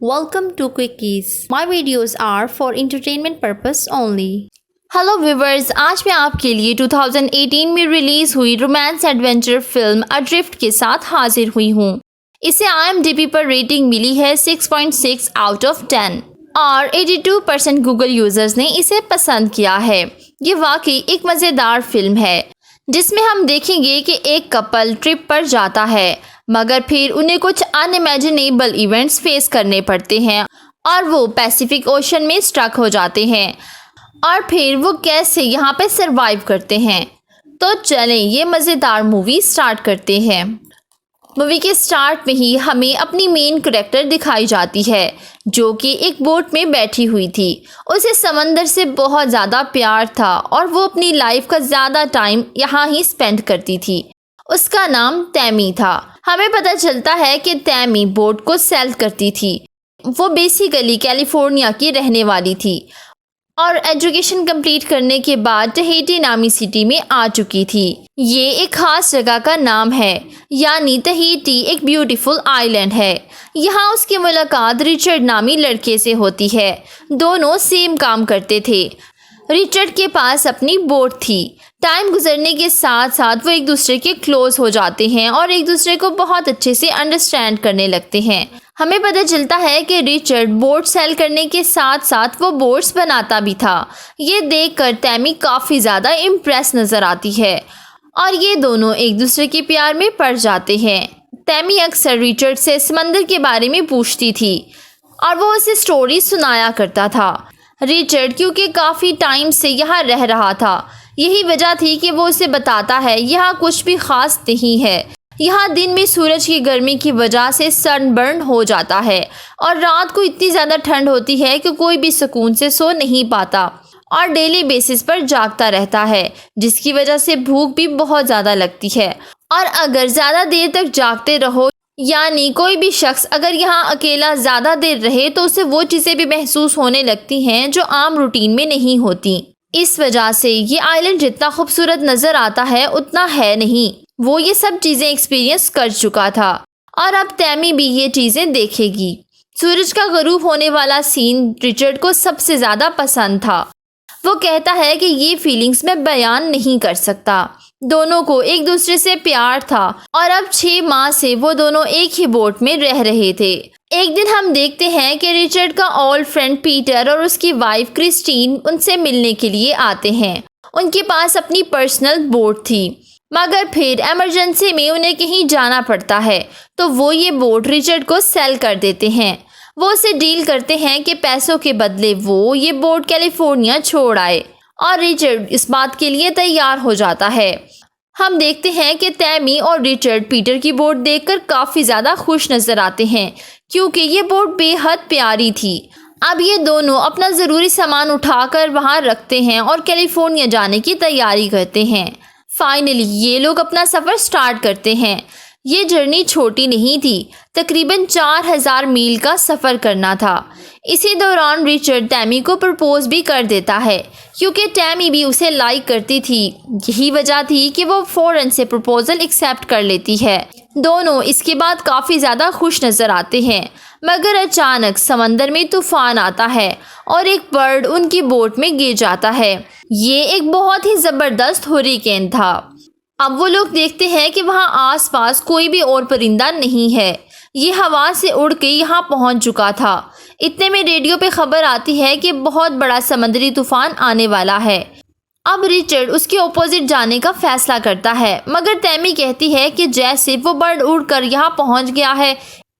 Welcome to Quickies. My videos are for entertainment purpose only. Hello viewers, आज मैं आपके लिए 2018 में रिलीज हुई रोमांस एडवेंचर फिल्म अड्रिफ्ट के साथ हाजिर हुई हूँ। इसे IMDb पर रेटिंग मिली है 6.6 आउट ऑफ 10 और 82% गूगल यूजर्स ने इसे पसंद किया है। ये वाकई एक मज़ेदार फिल्म है जिसमें हम देखेंगे कि एक कपल ट्रिप पर जाता है, मगर फिर उन्हें कुछ अनइमेजिनेबल इवेंट्स फेस करने पड़ते हैं और वो पैसिफिक ओशन में स्ट्रक हो जाते हैं और फिर वो कैसे यहाँ पे सरवाइव करते हैं। तो चलें ये मज़ेदार मूवी स्टार्ट करते हैं। मूवी के स्टार्ट में ही हमें अपनी मेन कैरेक्टर दिखाई जाती है जो कि एक बोट में बैठी हुई थी। उसे समंदर से बहुत ज़्यादा प्यार था और वो अपनी लाइफ का ज़्यादा टाइम यहाँ ही स्पेंड करती थी। उसका नाम तैमी था। हमें पता चलता है कि तैमी बोट को सेल करती थी। वो बेसिकली कैलिफोर्निया की रहने वाली थी और एजुकेशन कंप्लीट करने के बाद तहीटी नामी सिटी में आ चुकी थी। ये एक खास जगह का नाम है, यानी तहीटी एक ब्यूटीफुल आइलैंड है। यहाँ उसकी मुलाकात रिचर्ड नामी लड़के से होती है। दोनों सेम काम करते थे। रिचर्ड के पास अपनी बोट थी। टाइम गुजरने के साथ साथ वो एक दूसरे के क्लोज हो जाते हैं और एक दूसरे को बहुत अच्छे से अंडरस्टैंड करने लगते हैं। हमें पता चलता है कि रिचर्ड बोट सेल करने के साथ साथ वो बोट्स बनाता भी था। ये देखकर तैमी काफ़ी ज़्यादा इम्प्रेस नज़र आती है और ये दोनों एक दूसरे के प्यार में पड़ जाते हैं। तैमी अक्सर रिचर्ड से समंदर के बारे में पूछती थी और वो उसे स्टोरी सुनाया करता था। रिचर्ड क्योंकि काफ़ी टाइम से यहाँ रह रहा था, यही वजह थी कि वो उसे बताता है यहाँ कुछ भी ख़ास नहीं है। यहाँ दिन में सूरज की गर्मी की वजह से सनबर्न हो जाता है और रात को इतनी ज़्यादा ठंड होती है कि कोई भी सुकून से सो नहीं पाता और डेली बेसिस पर जागता रहता है, जिसकी वजह से भूख भी बहुत ज़्यादा लगती है। और अगर ज़्यादा देर तक जागते रहो, यानी कोई भी शख्स अगर यहाँ अकेला ज़्यादा देर रहे तो उसे वो चीज़ें भी महसूस होने लगती हैं जो आम रूटीन में नहीं होती। इस वजह से ये आइलैंड जितना खूबसूरत नज़र आता है उतना है नहीं। वो ये सब चीज़ें एक्सपीरियंस कर चुका था और अब तैमी भी ये चीज़ें देखेगी। सूरज का गरूब होने वाला सीन रिचर्ड को सबसे ज़्यादा पसंद था। वो कहता है कि ये फीलिंग्स मैं बयान नहीं कर सकता। दोनों को एक दूसरे से प्यार था और अब 6 माह से वो दोनों एक ही बोट में रह रहे थे। एक दिन हम देखते हैं कि रिचर्ड का ओल्ड फ्रेंड पीटर और उसकी वाइफ क्रिस्टीन उनसे मिलने के लिए आते हैं। उनके पास अपनी पर्सनल बोट थी, मगर फिर इमरजेंसी में उन्हें कहीं जाना पड़ता है तो वो ये बोट रिचर्ड को सेल कर देते हैं। वो उसे डील करते हैं कि पैसों के बदले वो ये बोट कैलिफोर्निया छोड़ आए और रिचर्ड इस बात के लिए तैयार हो जाता है। हम देखते हैं कि तैमी और रिचर्ड पीटर की बोट देखकर काफ़ी ज़्यादा खुश नज़र आते हैं क्योंकि ये बोट बेहद प्यारी थी। अब ये दोनों अपना ज़रूरी सामान उठाकर वहाँ रखते हैं और कैलिफोर्निया जाने की तैयारी करते हैं। फाइनली ये लोग अपना सफ़र स्टार्ट करते हैं। ये जर्नी छोटी नहीं थी, तकरीबन 4000 मील का सफ़र करना था। इसी दौरान रिचर्ड तैमी को प्रपोज भी कर देता है क्योंकि तैमी भी उसे लाइक करती थी। यही वजह थी कि वो फ़ौरन से प्रपोज़ल एक्सेप्ट कर लेती है। दोनों इसके बाद काफ़ी ज़्यादा खुश नज़र आते हैं, मगर अचानक समंदर में तूफ़ान आता है और एक बर्ड उनकी बोट में गिर जाता है। ये एक बहुत ही ज़बरदस्त हुरिकेन था। अब वो लोग देखते हैं कि वहाँ आसपास कोई भी और परिंदा नहीं है। ये हवा से उड़ के यहाँ पहुँच चुका था। इतने में रेडियो पे खबर आती है कि बहुत बड़ा समुद्री तूफ़ान आने वाला है। अब रिचर्ड उसके ऑपोजिट जाने का फैसला करता है, मगर तैमी कहती है कि जैसे वो बर्ड उड़कर यहाँ पहुँच गया है,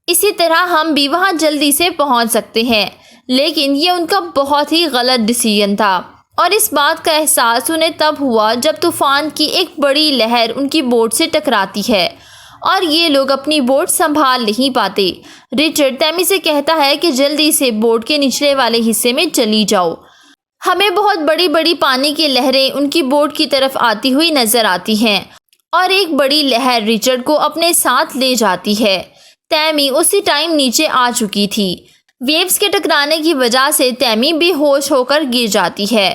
इसी तरह हम भी वहाँ जल्दी से पहुँच सकते हैं। लेकिन ये उनका बहुत ही गलत डिसीजन था और इस बात का एहसास उन्हें तब हुआ जब तूफ़ान की एक बड़ी लहर उनकी बोट से टकराती है और ये लोग अपनी बोट संभाल नहीं पाते। रिचर्ड तैमी से कहता है कि जल्दी से बोट के निचले वाले हिस्से में चली जाओ। हमें बहुत बड़ी बड़ी पानी की लहरें उनकी बोट की तरफ आती हुई नज़र आती हैं और एक बड़ी लहर रिचर्ड को अपने साथ ले जाती है। तैमी उसी टाइम नीचे आ चुकी थी। वेव्स के टकराने की वजह से तैमी बेहोश होकर गिर जाती है।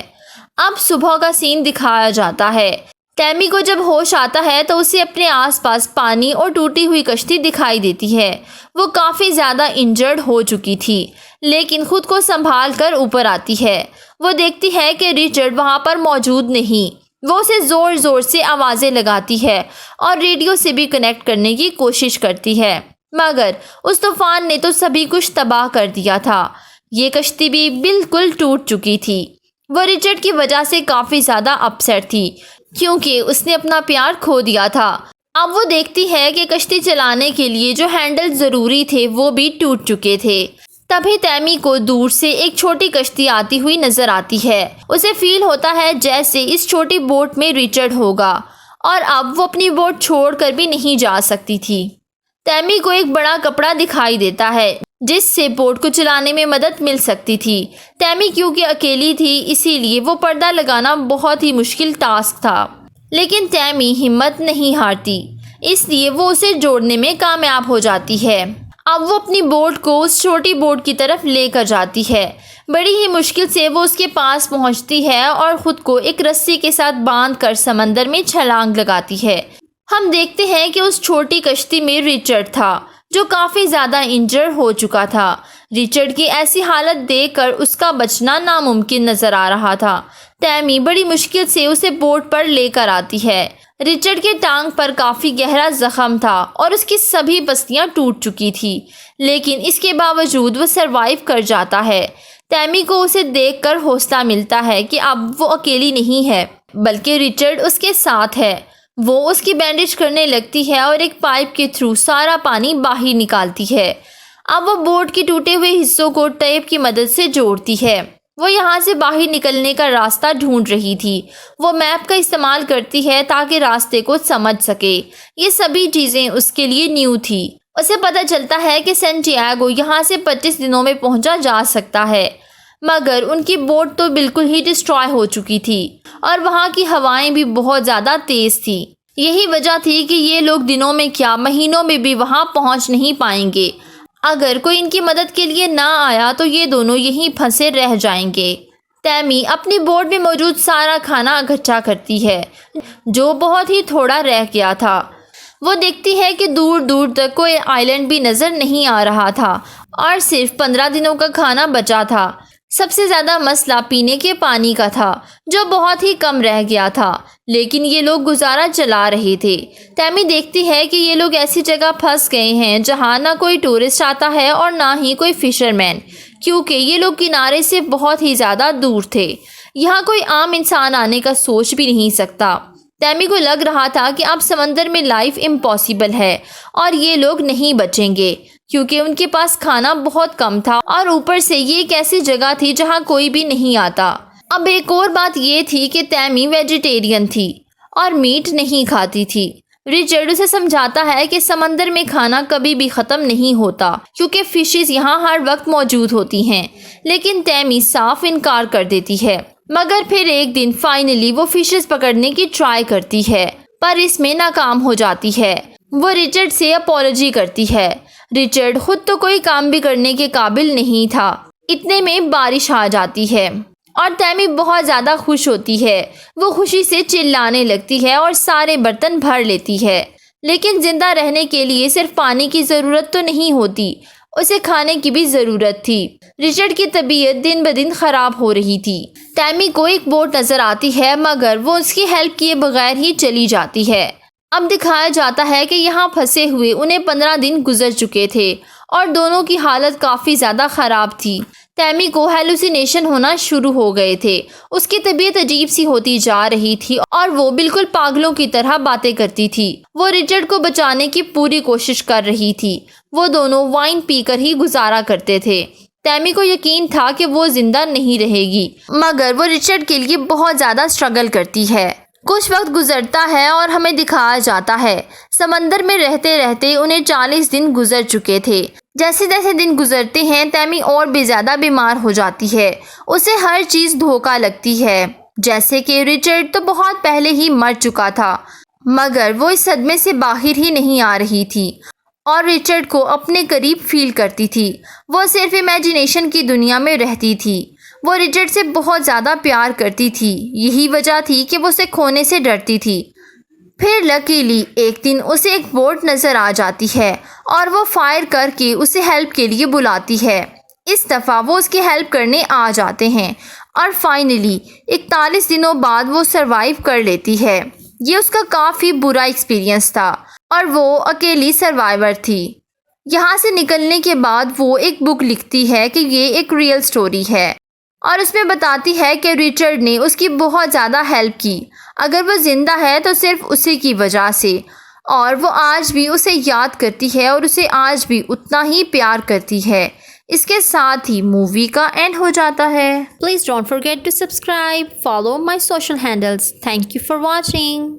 अब सुबह का सीन दिखाया जाता है। तैमी को जब होश आता है तो उसे अपने आसपास पानी और टूटी हुई कश्ती दिखाई देती है। वो काफ़ी ज़्यादा इंजर्ड हो चुकी थी, लेकिन खुद को संभाल कर ऊपर आती है। वो देखती है कि रिचर्ड वहाँ पर मौजूद नहीं। वो उसे ज़ोर ज़ोर से आवाज़ें लगाती है और रेडियो से भी कनेक्ट करने की कोशिश करती है, मगर उस तूफान ने तो सभी कुछ तबाह कर दिया था। ये कश्ती भी बिल्कुल टूट चुकी थी। वो रिचर्ड की वजह से काफ़ी ज़्यादा अपसेट थी, क्योंकि उसने अपना प्यार खो दिया था। अब वो देखती है कि कश्ती चलाने के लिए जो हैंडल ज़रूरी थे वो भी टूट चुके थे। तभी तैमी को दूर से एक छोटी कश्ती आती हुई नजर आती है। उसे फील होता है जैसे इस छोटी बोट में रिचर्ड होगा, और अब वो अपनी बोट छोड़कर भी नहीं जा सकती थी। तैमी को एक बड़ा कपड़ा दिखाई देता है जिससे बोट को चलाने में मदद मिल सकती थी। तैमी क्योंकि अकेली थी, इसीलिए वो पर्दा लगाना बहुत ही मुश्किल टास्क था, लेकिन तैमी हिम्मत नहीं हारती, इसलिए वो उसे जोड़ने में कामयाब हो जाती है। अब वो अपनी बोट को उस छोटी बोट की तरफ लेकर जाती है। बड़ी ही मुश्किल से वो उसके पास पहुंचती है और ख़ुद को एक रस्सी के साथ बांधकर समंदर में छलांग लगाती है। हम देखते हैं कि उस छोटी कश्ती में रिचर्ड था, जो काफ़ी ज़्यादा इंजर्ड हो चुका था। रिचर्ड की ऐसी हालत देखकर उसका बचना नामुमकिन नज़र आ रहा था। तैमी बड़ी मुश्किल से उसे बोट पर लेकर आती है। रिचर्ड के टांग पर काफ़ी गहरा जख्म था और उसकी सभी पसलियाँ टूट चुकी थी, लेकिन इसके बावजूद वो सरवाइव कर जाता है। तैमी को उसे देखकर हौसला मिलता है कि अब वो अकेली नहीं है, बल्कि रिचर्ड उसके साथ है। वो उसकी बैंडेज करने लगती है और एक पाइप के थ्रू सारा पानी बाहर निकालती है। अब वो बोट के टूटे हुए हिस्सों को टेप की मदद से जोड़ती है। वो यहाँ से बाहर निकलने का रास्ता ढूंढ रही थी। वो मैप का इस्तेमाल करती है ताकि रास्ते को समझ सके। ये सभी चीज़ें उसके लिए न्यू थी। उसे पता चलता है कि सैंटियागो यहाँ से 25 दिनों में पहुँचा जा सकता है, मगर उनकी बोट तो बिल्कुल ही डिस्ट्रॉय हो चुकी थी और वहाँ की हवाएं भी बहुत ज़्यादा तेज़ थी। यही वजह थी कि ये लोग दिनों में क्या महीनों में भी वहाँ पहुँच नहीं पाएंगे। अगर कोई इनकी मदद के लिए ना आया तो ये दोनों यहीं फंसे रह जाएंगे। तैमी अपनी बोट में मौजूद सारा खाना इकट्ठा करती है, जो बहुत ही थोड़ा रह गया था। वो देखती है कि दूर दूर तक कोई आइलैंड भी नज़र नहीं आ रहा था और सिर्फ 15 दिनों का खाना बचा था। सबसे ज़्यादा मसला पीने के पानी का था, जो बहुत ही कम रह गया था, लेकिन ये लोग गुजारा चला रहे थे। तैमी देखती है कि ये लोग ऐसी जगह फंस गए हैं जहाँ ना कोई टूरिस्ट आता है और ना ही कोई फिशरमैन, क्योंकि ये लोग किनारे से बहुत ही ज़्यादा दूर थे। यहाँ कोई आम इंसान आने का सोच भी नहीं सकता। तैमी को लग रहा था कि अब समंदर में लाइफ इम्पॉसिबल है और ये लोग नहीं बचेंगे, क्योंकि उनके पास खाना बहुत कम था और ऊपर से ये एक ऐसी जगह थी जहाँ कोई भी नहीं आता। अब एक और बात ये थी कि तैमी वेजिटेरियन थी और मीट नहीं खाती थी। रिचर्ड उसे समझाता है कि समंदर में खाना कभी भी ख़त्म नहीं होता, क्योंकि फिशेस यहाँ हर वक्त मौजूद होती हैं, लेकिन तैमी साफ इनकार कर देती है। मगर फिर एक दिन फाइनली वो फिशेस पकड़ने की ट्राई करती है, पर इसमें नाकाम हो जाती है। वो रिचर्ड से अपॉलॉजी करती है। रिचर्ड खुद तो कोई काम भी करने के काबिल नहीं था। इतने में बारिश आ जाती है और तैमी बहुत ज़्यादा खुश होती है। वो खुशी से चिल्लाने लगती है और सारे बर्तन भर लेती है। लेकिन ज़िंदा रहने के लिए सिर्फ पानी की ज़रूरत तो नहीं होती, उसे खाने की भी ज़रूरत थी। रिचर्ड की तबीयत दिन ब दिन ख़राब हो रही थी। तैमी को एक बोट नज़र आती है, मगर वो उसकी हेल्प किए बगैर ही चली जाती है। अब दिखाया जाता है कि यहाँ फंसे हुए उन्हें 15 दिन गुजर चुके थे और दोनों की हालत काफ़ी ज़्यादा ख़राब थी। तैमी को हेलुसिनेशन होना शुरू हो गए थे। उसकी तबीयत अजीब सी होती जा रही थी और वो बिल्कुल पागलों की तरह बातें करती थी। वो रिचर्ड को बचाने की पूरी कोशिश कर रही थी। वो दोनों वाइन पीकर ही गुजारा करते थे। तैमी को यकीन था कि वो जिंदा नहीं रहेगी, मगर वो रिचर्ड के लिए बहुत ज़्यादा स्ट्रगल करती है। कुछ वक्त गुजरता है और हमें दिखाया जाता है समंदर में रहते रहते उन्हें 40 दिन गुजर चुके थे। जैसे जैसे दिन गुजरते हैं तैमी और भी ज़्यादा बीमार हो जाती है। उसे हर चीज़ धोखा लगती है, जैसे कि रिचर्ड तो बहुत पहले ही मर चुका था, मगर वो इस सदमे से बाहर ही नहीं आ रही थी और रिचर्ड को अपने करीब फील करती थी। वो सिर्फ इमेजिनेशन की दुनिया में रहती थी। वो रिचर्ड से बहुत ज़्यादा प्यार करती थी, यही वजह थी कि वो उसे खोने से डरती थी। फिर लकीली एक दिन उसे एक बोट नज़र आ जाती है और वो फायर करके उसे हेल्प के लिए बुलाती है। इस दफ़ा वो उसकी हेल्प करने आ जाते हैं और फाइनली 41 दिनों बाद वो सरवाइव कर लेती है। ये उसका काफ़ी बुरा एक्सपीरियंस था और वो अकेली सर्वाइवर थी। यहाँ से निकलने के बाद वो एक बुक लिखती है कि ये एक रियल स्टोरी है और उसमें बताती है कि रिचर्ड ने उसकी बहुत ज़्यादा हेल्प की। अगर वो ज़िंदा है तो सिर्फ उसी की वजह से, और वो आज भी उसे याद करती है और उसे आज भी उतना ही प्यार करती है। इसके साथ ही मूवी का एंड हो जाता है। Please don't forget to subscribe, follow my social handles. Thank you for watching.